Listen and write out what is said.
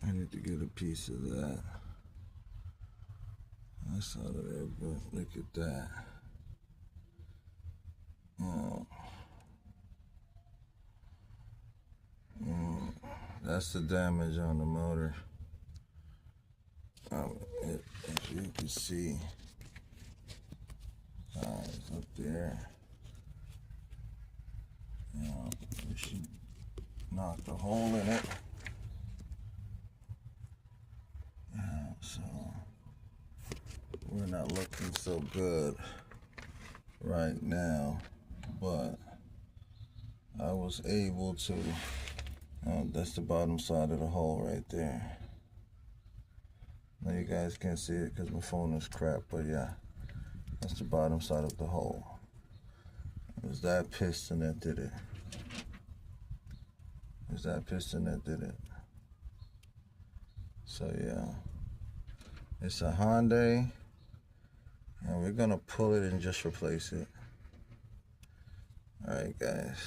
I need to get a piece of that. That's out of there, but look at that. That's the damage on the motor. As you can see, it's up there. We should knock the hole in it. So we're not looking so good right now, but I was able to. That's the bottom side of the hole right there. Now you guys can't see it because my phone is crap, but yeah, that's the bottom side of the hole. It was that piston that did it. So yeah, it's a Hyundai, and we're gonna pull it and just replace it. All right, guys.